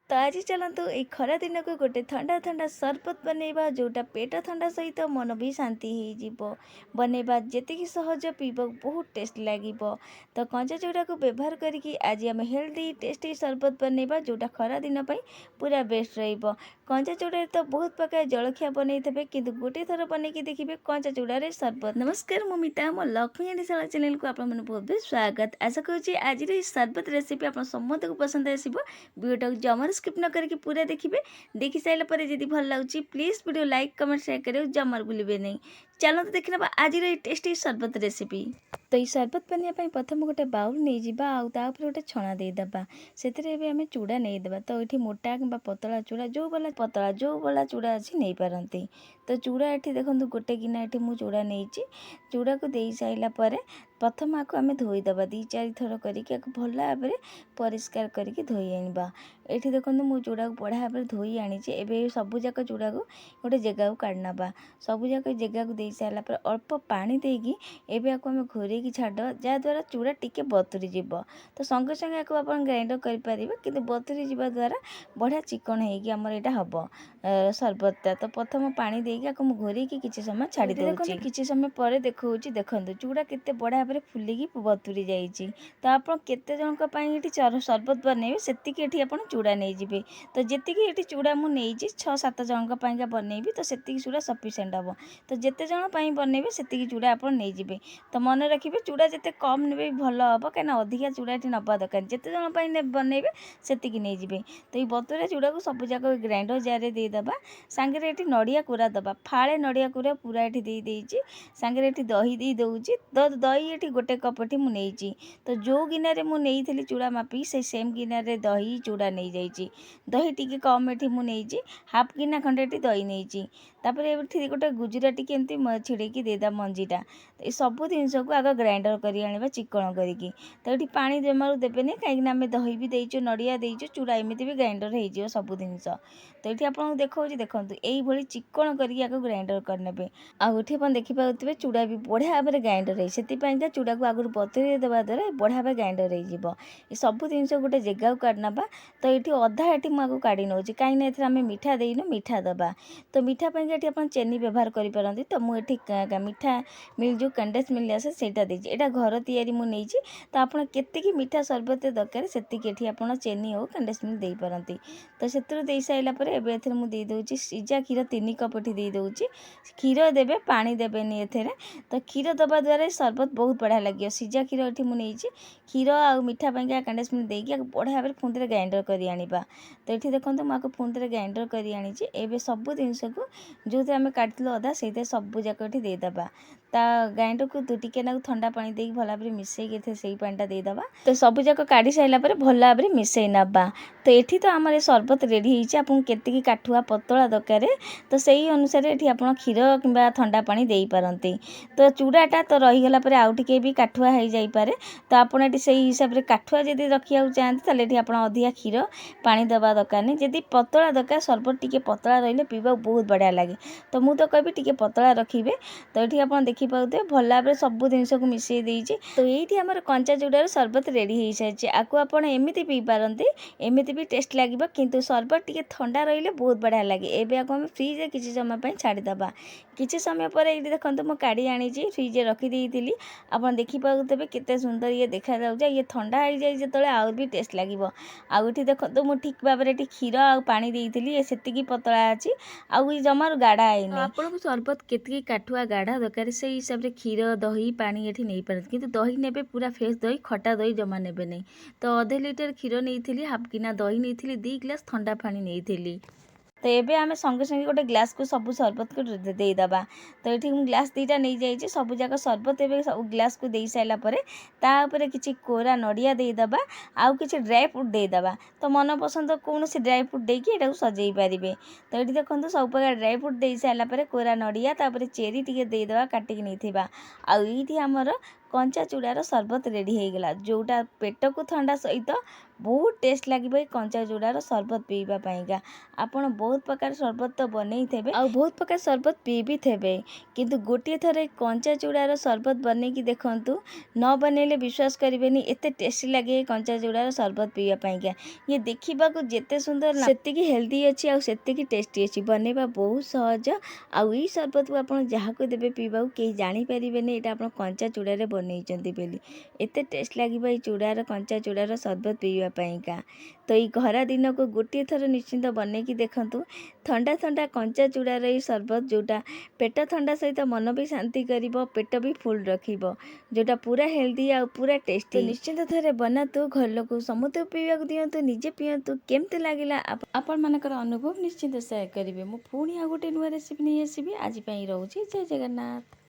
तो आज चलतु ये खरा दिन को गोटे ठंडा ठंडा सरबत बनैबा जोटा पेट ठंडा सहित मन भी शांति हो बनैबा जी सहज पीब बहुत टेस्ट लगे। तो कंचा चूड़ा को व्यवहार करके आज आम हेल्दी टेस्टी सरबत बनैबा जोटा खरा दिन पूरा बेस्ट रहिबो। कंचा चूड़ा तो बहुत प्रकार जलखिया बनई थे किंतु गोटे थर बनईकी देखिए कंचा चूड़ारे सरबत। नमस्कार मो मिता मो लक्ष्मी एडिशाला चैनल को आप बहुत बहुत स्वागत। आशा करुँच आज सरबत रेसिपी आप समस्त को पसंद आसो। वीडियो जमार स्किप न करके पूरा देखिए। देखी सारा पर जब भल लगे please video like comment share करें जमार भूलिए नहीं। चलते देखने आज टेस्टी सरबत रेसिपी। तो ये सरबत बनवाई प्रथम गोटे बाउल नहीं जावा आउे गोटे छणा देदेबा से आम चूड़ा नहीं तो ये मोटा कि पतला चूड़ा जो वाला चूड़ा अच्छी नहीं पारती। तो चूड़ा ये देखो गोटे गिना ये मुझे चूड़ा नहीं चूड़ा को दे सारापर प्रथम आपको आम धोईदेवा 2-4 थर करके भल भाव में परिष्कार करके धोई आनिबा। ये देखो मु चूड़ा को बढ़िया भाव धोई आनी एवं सबूक चूड़ा को गोटे जगह को काढ़ना सबूक जगह को दे सारापर अल्प पानी देकी एवं आपको आम घोरे छाड़ जहाँद्वारा चूड़ा टिके बतुरी जीव। तो संगे संगे आपको आप ग्राइंडर करेंगे कि बतुरी जावा द्वारा बढ़िया चिकन होमर यहाँ हम सरबतटा। तो प्रथम पानी देकी आपको घोरे किसी समय छाड़ी दूसरी किसी समय पर देखो चूड़ा केते बढ़िया भाव फुलिकी बतुरी जाइए। तो आप केते जनक सरबत बनइबे से आप चूड़ा नहीं जी। तो जी ये चूड़ा मुझे 6-7 जनक बनइबी तो से चूड़ा सफिसीयंट हम। तो जिते जन बनइबे से चूड़ा आप नहीं जी। तो मन रखिए चूड़ा जिते कम ने भल हम कहीं अधिका चूड़ा ये नवा दरकार जिते जन बनइबे से नहीं जी। तो ये बतुरा चूड़ा को सब जाक ग्राइंडर जार देदेबा सांगे ये नड़िया कोरा दबा फाड़े नड़िया कोरा पूरा ये देदेजी सांगे ये दही दे दूँगी। तो दही ये गोटे कप मुझे तो जो गिनारे मुझे चूड़ा मापी से सेम गिनारे दही चूड़ा नहीं जाइए दही टी कम ये मुझे हाफ गिना खंडे दही नहीं ये गोटे गुजराती केमती छिड़की देदा मंजीटा। तो ये सब जिनस को आग ग्राइंडर कर चिकन करी। तो ये पानी जमारू देवेनि कहीं आम दही भी देचु नड़िया देचु चूड़ा एमती भी ग्राइंडर हो सब जिनस। तो ये आपको देखा देखो यही चिकन करके ग्राइंडर करने आठ देखिपे चूड़ा भी बढ़िया भाव में ग्राइंडर है से चूड़ा को आगुरी बतुरी देवा द्वारा बढ़िया भाव ग्राइंडर हो सब जिनस गोटे जगह को काढ़ना। तो ये अधा ये मुझे काढ़ी नौ कहीं आम मीठा देनु मीठा दबा। तो मीठा ये आप चेनी व्यवहार करें। तो मुझे मीठा मिल जो कंडेंस मिल आसे से यहाँ घर तैयारी मुझे। तो आप मीठा सरबत दरकार से आप चेनी हो कंडेंस मिल दे पारती। तो से दे सारापर एवं मुझे दूसरी सीजा क्षीर 3 कप दे दूँगी। क्षीर देवे पानी देवेनि एथेरे। तो क्षीर दबा द्वारा सरबत बहुत बढ़िया लगे। सीजा क्षीर ये मुझे क्षीर आ मीठा कंडेंस मिल देकी बढ़िया भाव पुंदे ग्राइंडर कर आनिबा। तो ये देखो मुझे पुंदे ग्राइंडर कर आनी एवं सब जिनस को जो आम काटू अदा से सब जाक देदेबा। ता ग्राइंडर को टिके ठंडा पानी दे भल भाव मिसई से पानीटा देदेबा। तो सब जाक काढ़ी सारापर भल भाव में मिसई नवा। तो ये तो आम सरबत रेडी आपको केतिकी काठुआ पतला दरकार तो से अनुसार ये आप क्षीर कि ठंडा पानी दे पारती। तो चूड़ाटा तो रहीगला आउ टे भी काठुआ हो जापे। तो आपड़ से हिसाब से काठुआ जब रखा चाहते तो आप अधिका क्षीर पानी दबा दरकार नहीं। जदि पतला दरकार सरबत टी पतला रही पीवा बहुत बढ़िया लगे। तो मुझे तो कहि टे पतला रखिए। तो ये आप देखिपे भल भाव में सब जिनस को मिसई देइए। तो ये आम कंचा चूड़ार सरबत रेडी हो सारी आपको आप एमती पी पारती एमती भी टेस्ट लगे किंतु सरबत टी ठंडा रही बहुत बढ़िया लगे। एवं आपको आम फ्रिज किसी समय छाड़ीदबा किसी समय पर ये देखो मुझे काढ़ी आनी फ्रिज रखीदी आप देखिपे केते सुंदर ये देखा जाऊे। ये ठंडा हो जाए जो आउ भी टेस्ट लगे। आउ ये देखो मुझे ठीक भाव में क्षीर आ पानी देती से पतला अच्छी आउ जमार गाढ़ा है। आपको सरबत केतकी काठुआ गाढ़ा दरकार से हिसाब से क्षीर दही पानी ये नहीं पारती किंतु दही ने पूरा फ्रेश दही खटा दही जमा ने नहीं। तो अधे लीटर क्षीर नहीं हाफ गिना दही नहीं 2 गिलास ठंडा पानी नहीं। तो ये आम संगे संगे गोटे ग्लास को सब सरबत को देदेबा। तो ये मुझे ग्लास 2टा नहीं जाइए सब जाक सरबत ए सब ग्लास को दे सारापर तापर किसी कोरा नड़िया देदेबा आउ कि ड्राई फ्रूट देदेबा। तो मन पसंद कौन से ड्राई फ्रूट देकी सजई पारे। तो ये देखो सब प्रकार ड्राई फ्रूट दे सारापर कोरा नड़िया तापर चेरी टी देदेबा काटिक नहीं आमर कंचा चूड़ार सरबत रेडी हो गला जोटा पेट को ठंडा सहित बहुत टेस्ट लगे कंचा चूड़ार सरबत पीवा पाइका। आपण बहुत प्रकार सरबत तो बनई थे आ बहुत प्रकार सरबत पी भी थे, किंतु गोटे थर कंचा चूड़ार सरबत बन की देखूँ न बनइले विश्वास करेनि एत टेस्टी लगे कंचा चूड़ार सरबत पीवा पाइका। ये देखा जिते सुंदर से हेल्दी अच्छी आउ से टेस्टी अच्छी बनवा बहुत सहज। आउ ई सरबत को आप जहाँ को देवे पीवा कहीं जापर यहाँ आप कंचा चूड़ार बनई एत टेस्ट लगे ये चूड़ार कंचा चूड़ार सरबत पीवा पाइका। तो ये खरा दिन को गोटे थर निश्चिंत बनईकी देखूँ ठंडा ठंडा कंचा चूड़ार ये सरबत जोटा पेट ठंडा सहित मन भी शांति कर पेट भी फुल रखिब जोटा पूरा हेल्दी आ पूरा टेस्टी। निश्चिंत थे बनातु घर लोक समस्त पीवा दिंतु निजे पीतु केमती लगिला आपण मानकर अनुभव निश्चिंत सेयार करेंगे। मु पुणी आ गोटे नुआ रेसिपी नहीं आसबि। आज रोचे जय जगन्नाथ।